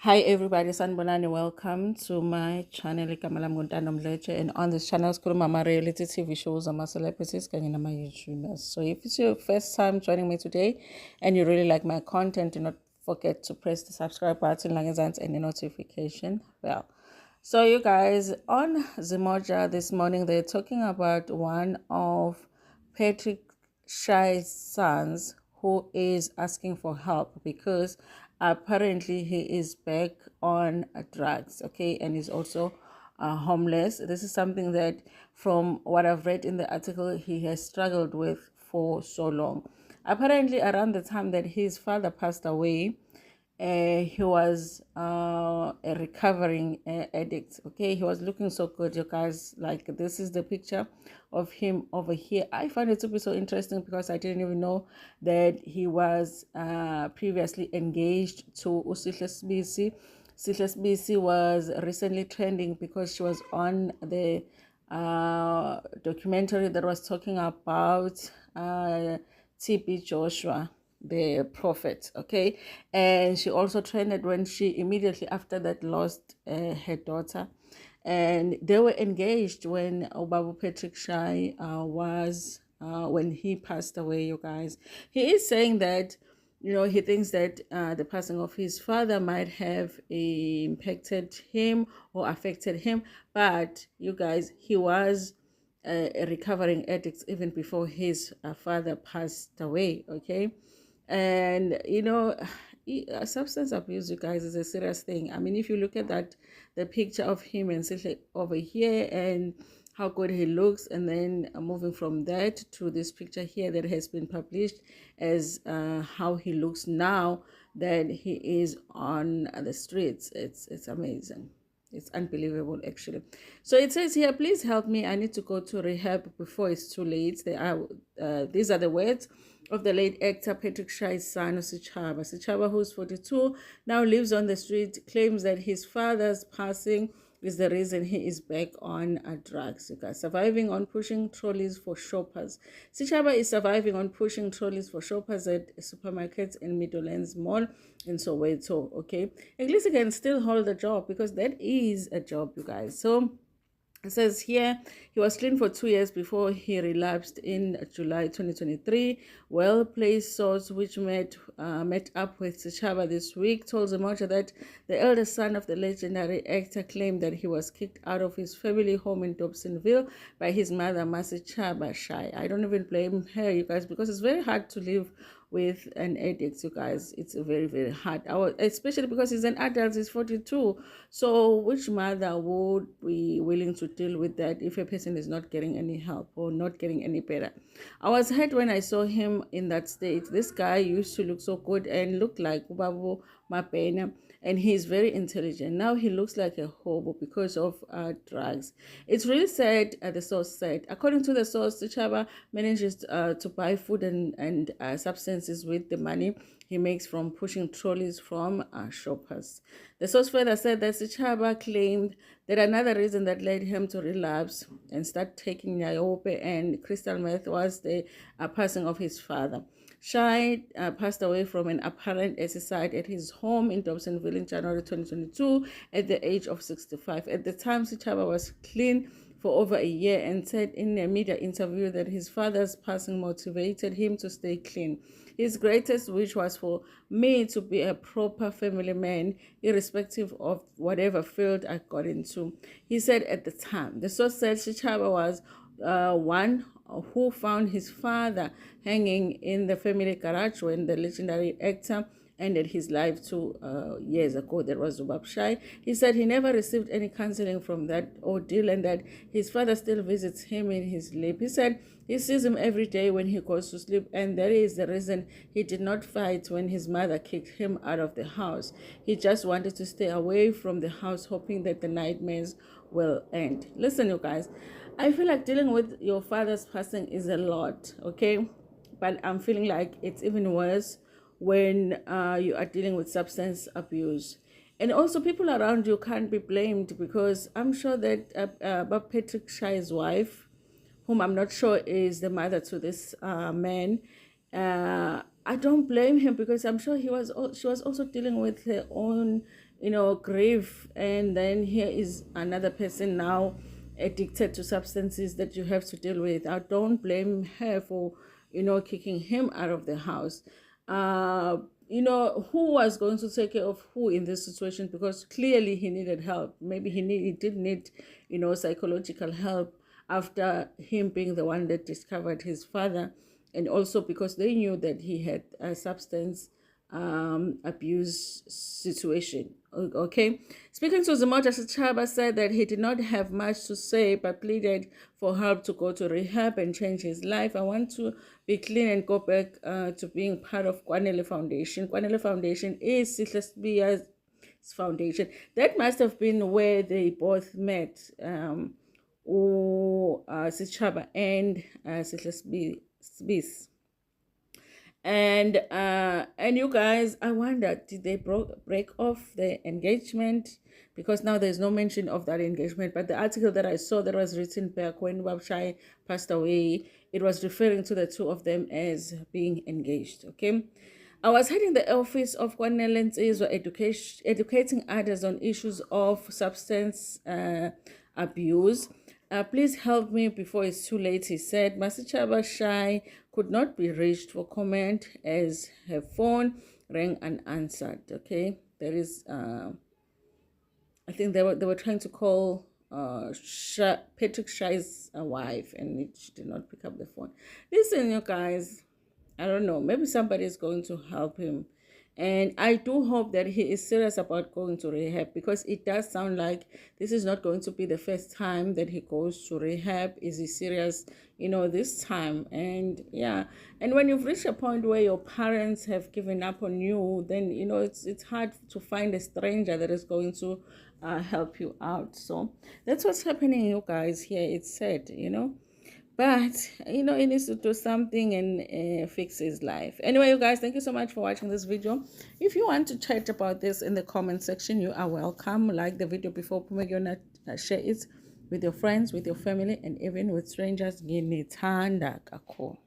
Hi everybody, Sanbonani. Welcome to my channel Kamala Mguntano Mleche, and on this channel sikhuluma reality TV shows ama-celebrities kanye nama-YouTubers. So if it's your first time joining me today and you really like my content, do not forget to press the subscribe button langezansi and the notification bell. So you guys, on Zimoja this morning, they're talking about one of Patrick Shai's sons who is asking for help because apparently he is back on drugs, okay, and he's also homeless. This is something that, from what I've read in the article, he has struggled with for so long. Apparently, around the time that his father passed away, he was a recovering addict. Okay, he was looking so good, you guys. Like, this is the picture of him over here. I find it to be so interesting because I didn't even know that he was previously engaged to Sihle Sibisi. Sihle Sibisi was recently trending because she was on the documentary that was talking about TB Joshua, the prophet. Okay, and she also trended when she immediately after that lost her daughter, and they were engaged when Obabu Patrick Shai was when he passed away. You guys, he is saying that, he thinks that the passing of his father might have impacted him or affected him, but you guys, he was a recovering addict even before his father passed away. Okay, and substance abuse, you guys, is a serious thing. I mean, if you look at that, the picture of him and Sihle over here, and how good he looks, and then moving from that to this picture here that has been published as how he looks now that he is on the streets, it's amazing. It's unbelievable, actually. So it says here, please help me. I need to go to rehab before it's too late. These are the words of the late actor Patrick Shai's son, Sichaba. Sichaba, who's 42, now lives on the street, claims that his father's passing is the reason he is back on drugs. You guys, surviving on pushing trolleys for shoppers. Sichaba is surviving on pushing trolleys for shoppers at supermarkets in Meadowlands Mall in Soweto. Okay, at least he can still hold a job because that is a job, you guys. So it says here he was clean for 2 years before he relapsed in July 2023. Well-placed source which met up with Sichaba this week told Zimoja that the eldest son of the legendary actor claimed that he was kicked out of his family home in Dobsonville by his mother, Sichaba Shai. I don't even blame her, you guys, because it's very hard to live with an addict, you guys. It's very, very hard, especially because he's an adult. He's 42. So which mother would be willing to deal with that if a person is not getting any help or not getting any better? I was hurt when I saw him in that state. This guy used to look so good and look like Ubabu Mapena, and he's very intelligent. Now he looks like a hobo because of drugs. It's really sad, the source said. According to the source, Chaba manages to buy food and substances with the money he makes from pushing trolleys from shoppers. The source further said that Sichaba claimed that another reason that led him to relapse and start taking Niobe and crystal meth was the passing of his father. Shai passed away from an apparent suicide at his home in Dobsonville in January 2022 at the age of 65. At the time, Sichaba was clean for over a year and said in a media interview that his father's passing motivated him to stay clean. His greatest wish was for me to be a proper family man, irrespective of whatever field I got into, he said at the time. The source said Sichaba was one who found his father hanging in the family garage when the legendary actor ended his life 2 years ago. That was Zubab Shai. He said he never received any counseling from that ordeal and that his father still visits him in his sleep. He said he sees him every day when he goes to sleep, and that is the reason he did not fight when his mother kicked him out of the house. He just wanted to stay away from the house, hoping that the nightmares will end. Listen, you guys, I feel like dealing with your father's passing is a lot, okay? But I'm feeling like it's even worse when you are dealing with substance abuse. And also, people around you can't be blamed because I'm sure that Bob Patrick Shai's wife, whom I'm not sure is the mother to this man, I don't blame him because I'm sure she was also dealing with her own grief, and then here is another person now addicted to substances that you have to deal with. I don't blame her for kicking him out of the house. Who was going to take care of who in this situation? Because clearly he needed help. Maybe he did need psychological help after him being the one that discovered his father, and also because they knew that he had a substance abuse situation. Okay. Speaking to Zimota, Chaba said that he did not have much to say but pleaded for help to go to rehab and change his life. I want to be clean and go back to being part of Kwanele Foundation. Kwanele Foundation is Sihle Sibi's foundation. That must have been where they both met, Sichaba and Sihle Sibisi. And you guys, I wonder, did they break off the engagement? Because now there's no mention of that engagement. But the article that I saw that was written back when Shai passed away, it was referring to the two of them as being engaged. Okay. I was heading the office of Kwanele educating others on issues of substance abuse. Please help me before it's too late, he said. Masichaba Shai could not be reached for comment as her phone rang unanswered. Okay, there is, I think they were trying to call Patrick Shai's wife, and she did not pick up the phone. Listen, you guys, I don't know, maybe somebody is going to help him. And I do hope that he is serious about going to rehab, because it does sound like this is not going to be the first time that he goes to rehab. Is he serious, this time? And yeah, and when you've reached a point where your parents have given up on you, then, it's hard to find a stranger that is going to help you out. So that's what's happening, you guys. Here it's sad, but, he needs to do something and fix his life. Anyway, you guys, thank you so much for watching this video. If you want to chat about this in the comment section, you are welcome. Like the video before, share it with your friends, with your family, and even with strangers. Ngini thanda kakhulu.